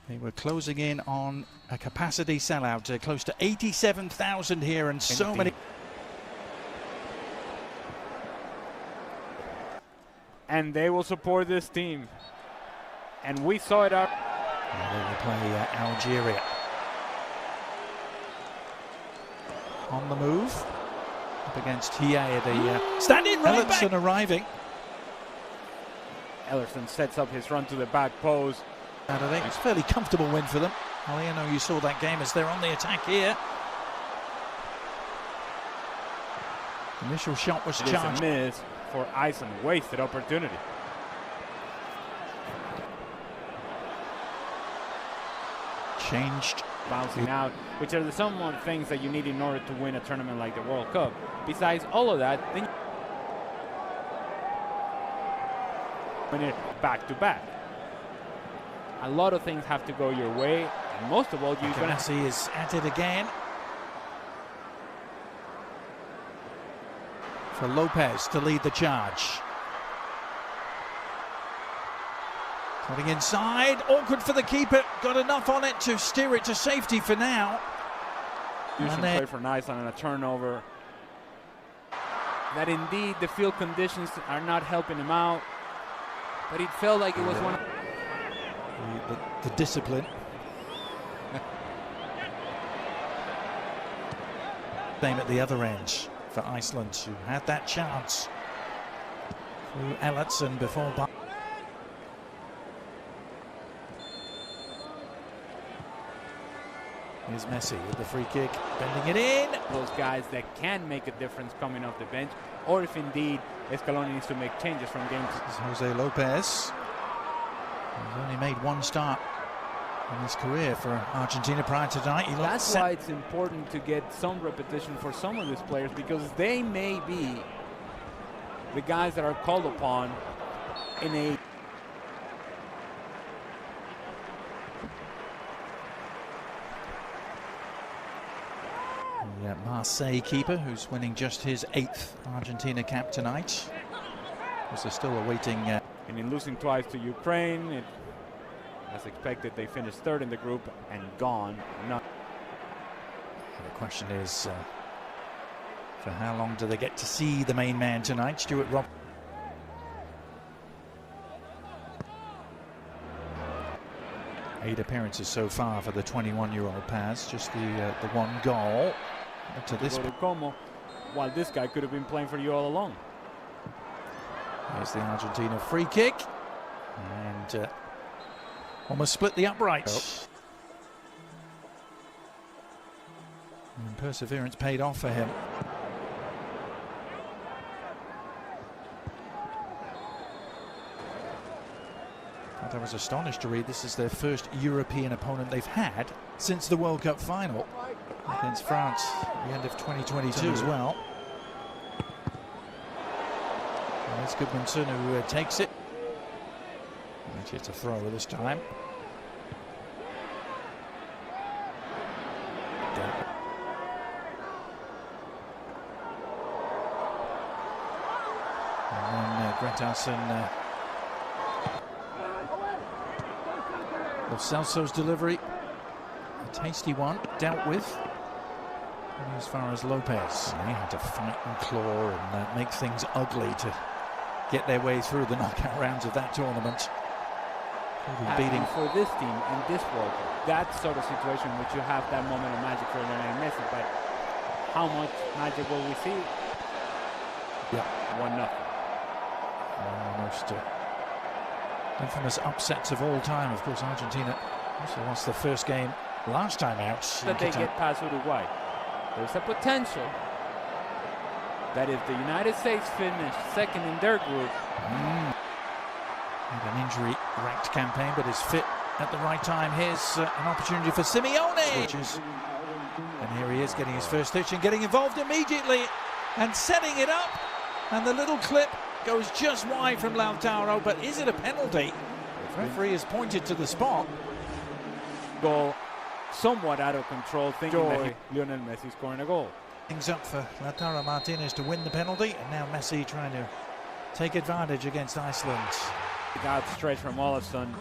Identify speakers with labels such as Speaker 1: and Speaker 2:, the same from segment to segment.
Speaker 1: They were closing in on a capacity sellout, close to 87,000 here, and so many.
Speaker 2: And they will support this team. And we saw it out.
Speaker 1: They will play Algeria. On the move. Up against Hiaye, the standing right back. Ellerson arriving.
Speaker 2: Ellerson sets up his run to the back post.
Speaker 1: I think it's a fairly comfortable win for them. Ali, I know you saw that game as they're on the attack here. Initial shot was charged.
Speaker 2: It is a miss for Iceland. Wasted opportunity.
Speaker 1: Changed.
Speaker 2: Bouncing out, which are the somewhat things that you need in order to win a tournament like the World Cup. Besides all of that, then win it back to back. A lot of things have to go your way, and most of all, you're gonna
Speaker 1: see is at it again. For Lopez to lead the charge. Cutting inside, awkward for the keeper, got enough on it to steer it to safety for now.
Speaker 2: You should play for Iceland on a turnover. That indeed the field conditions are not helping him out, but it felt like it was one of
Speaker 1: the discipline. Same at the other end for Iceland, who had that chance through Ellerson before. Here's Messi with the free kick, bending it in.
Speaker 2: Those guys that can make a difference coming off the bench, or if indeed Scaloni needs to make changes from game to
Speaker 1: Jose Lopez. He's only made one start in his career for Argentina prior to tonight.
Speaker 2: That's why it's important to get some repetition for some of these players, because they may be the guys that are called upon in a
Speaker 1: Marseille keeper, who's winning just his 8th Argentina cap tonight. They're still awaiting.
Speaker 2: And in losing twice to Ukraine, as expected, they finished 3rd in the group and gone. The
Speaker 1: question is, for how long do they get to see the main man tonight, Stuart Rob? Eight appearances so far for the 21-year-old Paz, just the one goal. To this
Speaker 2: while this guy could have been playing for you all along.
Speaker 1: Here's the Argentina free kick, and almost split the upright. And perseverance paid off for him. I was astonished to read this is their first European opponent they've had since the World Cup final against France at the end of 2022 as well. And it's Goodmanson who takes it. Actually, it's a throw this time. And then Gretarsson. Lo Celso's delivery, a tasty one, dealt with. And as far as Lopez, they had to fight and claw and make things ugly to get their way through the knockout rounds of that tournament.
Speaker 2: Beating for this team in this World Cup, that sort of situation in which you have that moment of magic for Lionel Messi, but how much magic will we see?
Speaker 1: Yeah,
Speaker 2: 1-0.
Speaker 1: Almost infamous upsets of all time. Of course, Argentina also lost the first game last time out.
Speaker 2: That they get past Uruguay. There's a potential that if the United States finish 2nd in their group.
Speaker 1: Had an injury-racked campaign, but is fit at the right time. Here's an opportunity for Simeone. And here he is getting his first touch and getting involved immediately and setting it up. And the little clip goes just wide from Lautaro, but is it a penalty? The referee has pointed to the spot.
Speaker 2: Goal somewhat out of control, thinking that Lionel Messi scoring a goal.
Speaker 1: Things up for Lautaro Martinez to win the penalty, and now Messi trying to take advantage against Iceland.
Speaker 2: Outstretched from Olafsson.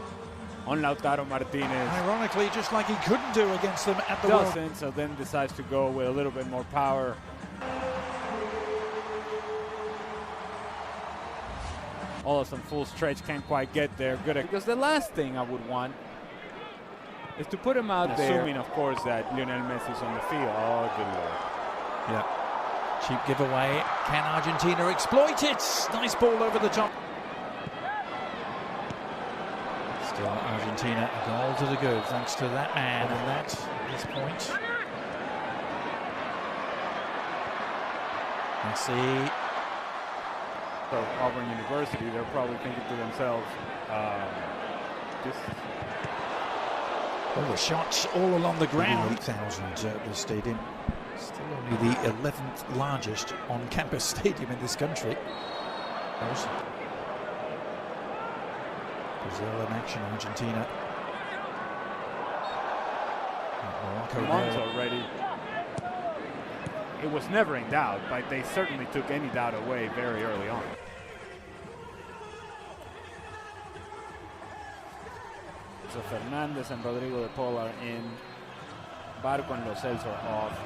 Speaker 2: on Lautaro Martinez.
Speaker 1: Ironically, just like he couldn't do against them at the World.
Speaker 2: Doesn't, so then decides to go with a little bit more power. Olsen full stretch, can't quite get there. Good, because the last thing I would want is to put him out there, assuming, of course, that Lionel Messi's on the field. Oh, good Lord.
Speaker 1: Yeah. Cheap giveaway. Can Argentina exploit it? Nice ball over the top. Still Argentina, a goal to the good, thanks to that man, and that at this point. Messi.
Speaker 2: So Auburn University, they're probably thinking to themselves,
Speaker 1: the shots all along the ground. 8,000 at the stadium. Still only the 11th largest on-campus stadium in this country. Brazil in action, Argentina.
Speaker 2: Months already. It was never in doubt, but they certainly took any doubt away very early on. So Fernandez and Rodrigo de Paul are in. Barco and Los Celso are off.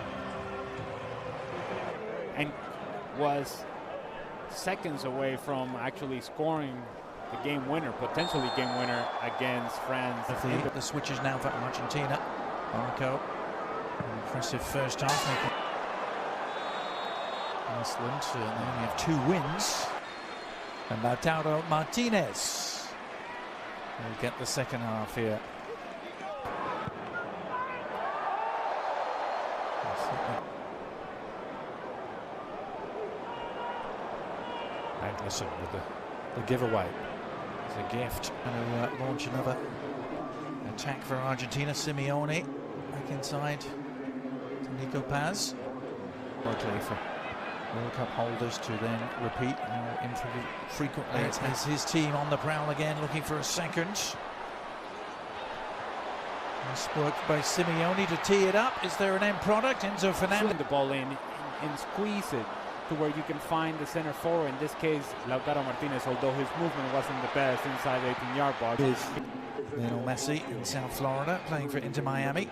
Speaker 2: And was seconds away from actually scoring the game winner, potentially game winner against France.
Speaker 1: The switches now for Argentina. Barco, impressive first half. Iceland, they only have 2 wins. And Lautaro Martinez will get the second half here. Magnussen with the giveaway. It's a gift. Going to launch another attack for Argentina. Simeone back inside to Nico Paz. Likely for World Cup holders to then repeat frequently. It's his team on the prowl again, looking for a second. Nice work by Simeone to tee it up. Is there an end product? Enzo Fernandez.
Speaker 2: The ball in and squeeze it to where you can find the center forward. In this case, Lautaro Martinez, although his movement wasn't the best inside the 18-yard box.
Speaker 1: Lionel Messi in South Florida, playing for Inter Miami.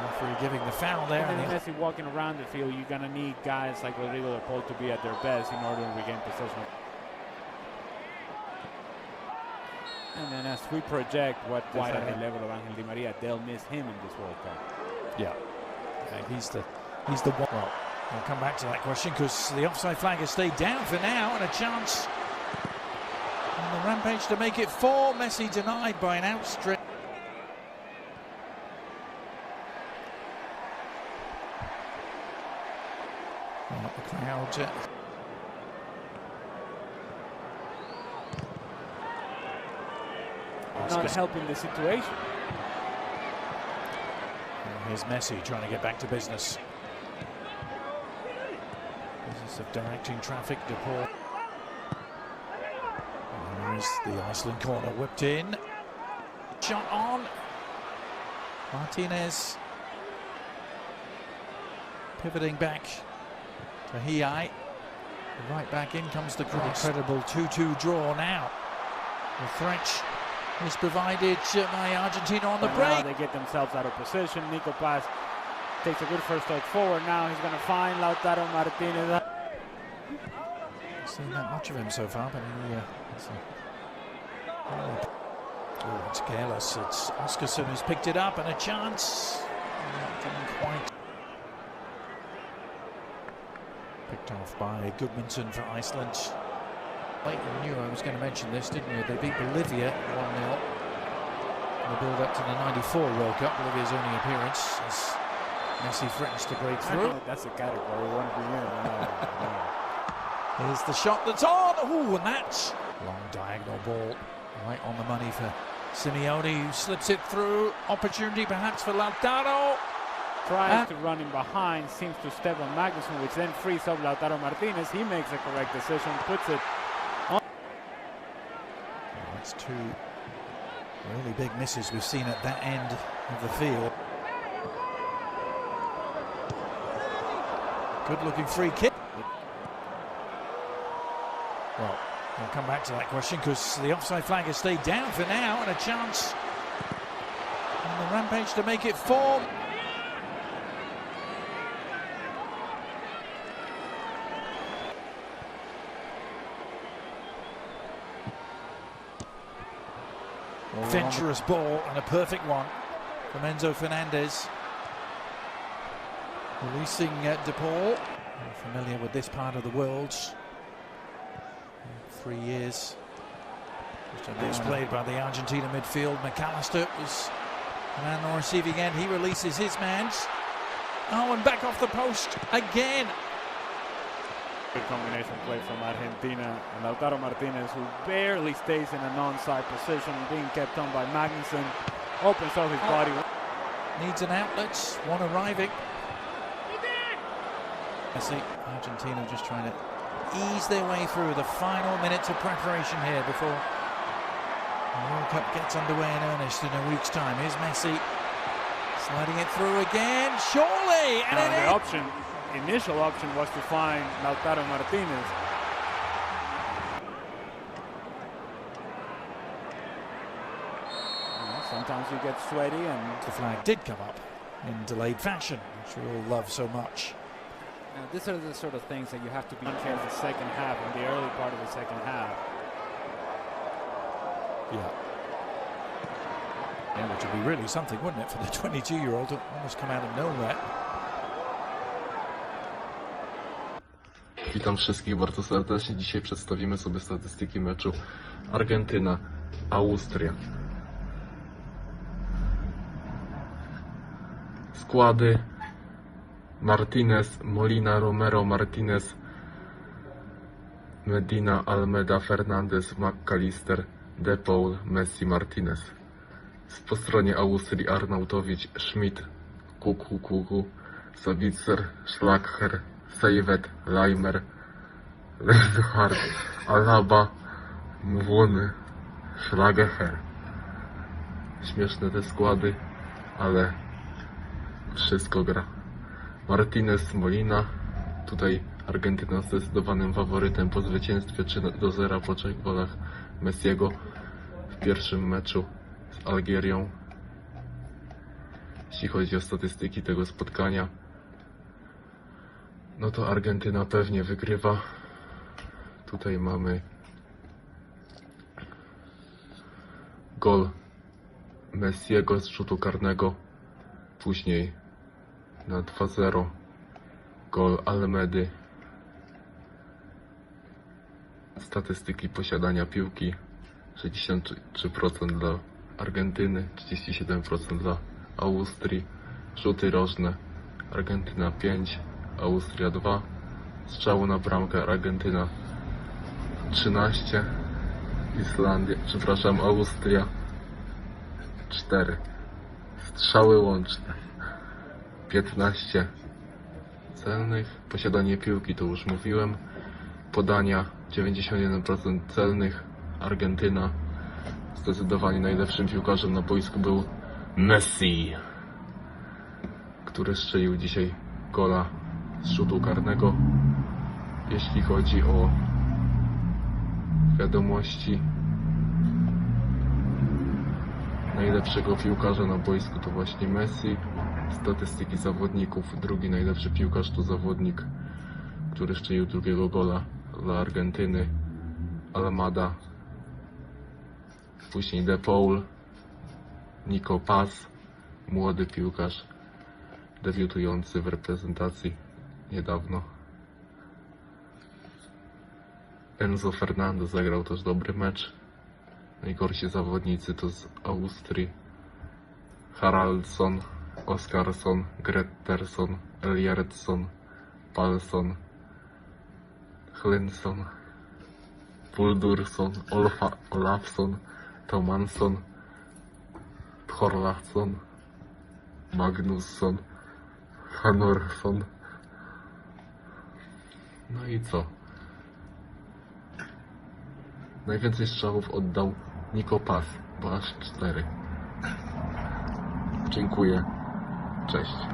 Speaker 1: Referee giving the foul there.
Speaker 2: And then Messi walking around the field, you're going to need guys like Rodrigo de Paul to be at their best in order to regain possession. And then as we project what wide at the level of Angel Di Maria, they'll miss him in this World Cup.
Speaker 1: Yeah, he's the one. Well, we'll come back to that question because the offside flag has stayed down for now, and a chance on the rampage to make it 4. Messi denied by an outstretched. Well, the crowd.
Speaker 2: Not helping the situation.
Speaker 1: And here's Messi trying to get back to business. Business of directing traffic. De Paul. There's the Iceland corner whipped in. Shot on. Martinez. Pivoting back to Hiai. Right back in comes the cross. Incredible 2-2 draw now. The threat is provided by Argentina on the break.
Speaker 2: Now they get themselves out of position. Nico Paz takes a good first touch forward. Now he's going to find Lautaro Martinez.
Speaker 1: Not seen that much of him so far, but it's careless. It's Oscarson who's picked it up, and a chance. Didn't quite. Picked off by Goodmanson for Iceland. You knew I was going to mention this, didn't you? They beat Bolivia 1-0 in the build-up to the '94 World Cup. Bolivia's only appearance as Messi threatens to break through.
Speaker 2: That's a category one for you.
Speaker 1: Here's the shot that's on. Ooh, and that's long diagonal ball right on the money for Simeone, who slips it through. Opportunity perhaps for Lautaro.
Speaker 2: Tries to run in behind, seems to step on Magnussen, which then frees up Lautaro Martinez. He makes the correct decision, puts it on.
Speaker 1: That's 2 really big misses we've seen at that end of the field. Good looking free kick. Well, we'll come back to that question because the offside flag has stayed down for now, and a chance on the Rampage to make it 4. Venturous ball and a perfect one from Enzo Fernandez. Releasing De Paul. Familiar with this part of the world. 3 years. It's played by the Argentina midfield. McAllister was the man on the receiving end. He releases his man. Oh, and back off the post again.
Speaker 2: Good combination play from Argentina, and Lautaro Martinez, who barely stays in a non-side position, being kept on by Magnussen, opens up his body.
Speaker 1: Needs an outlet, one arriving. I see Argentina just trying to ease their way through the final minutes of preparation here before the World Cup gets underway in earnest in a week's time. Here's Messi sliding it through again, surely! And
Speaker 2: initial option was to find Lautaro Martinez. Sometimes you get sweaty, and
Speaker 1: the flag did come up in delayed fashion, which we all love so much.
Speaker 2: Now, these are the sort of things that you have to be careful in the second half, in the early part of the second half.
Speaker 1: Yeah, which would be really something, wouldn't it, for the 22-year-old to almost come out of nowhere.
Speaker 3: Witam wszystkich bardzo serdecznie. Dzisiaj przedstawimy sobie statystyki meczu Argentyna-Austria. Składy: Martinez, Molina, Romero, Martinez, Medina, Almeda, Fernandez, McAllister, De Paul, Messi, Martinez. Po stronie Austrii Arnautowicz, Schmidt, Kuku, Sabitzer, Schlager, Sejwet, Leimer, Lenhardt, Alaba, Mwony, Schlager. Śmieszne te składy, ale wszystko gra. Martinez, Molina. Tutaj Argentyna zdecydowanym faworytem po zwycięstwie 3-0 po 3 golach Messiego w pierwszym meczu z Algierią. Jeśli chodzi o statystyki tego spotkania, no to Argentyna pewnie wygrywa. Tutaj mamy gol Messiego z rzutu karnego, później na 2-0 gol Almedy. Statystyki posiadania piłki: 63% dla Argentyny, 37% dla Austrii. Rzuty rożne: Argentyna 5, Austria 2. Strzału na bramkę: Argentyna 13, Austria 4. Strzały łączne 15 celnych. Posiadanie piłki to już mówiłem. Podania 91% celnych. Argentyna. Zdecydowanie najlepszym piłkarzem na boisku był Messi, który strzelił dzisiaj gola z rzutu karnego. Jeśli chodzi o wiadomości najlepszego piłkarza na boisku, to właśnie Messi. Statystyki zawodników: drugi najlepszy piłkarz to zawodnik, który strzelił drugiego gola dla Argentyny, Almada. Później De Paul, Nico Paz, młody piłkarz debiutujący w reprezentacji niedawno. Enzo Fernandez zagrał też dobry mecz. Najgorsi zawodnicy to z Austrii: Haraldsson, Oskarsson, Grettersson, Elierdsson, Palsson, Hlinsson, Puldursson, Olafsson, Tomansson, Thorlarsson, Magnusson, Hanorsson. No i co? Najwięcej strzałów oddał Nico Paz, bo aż 4. Dziękuję. Cześć.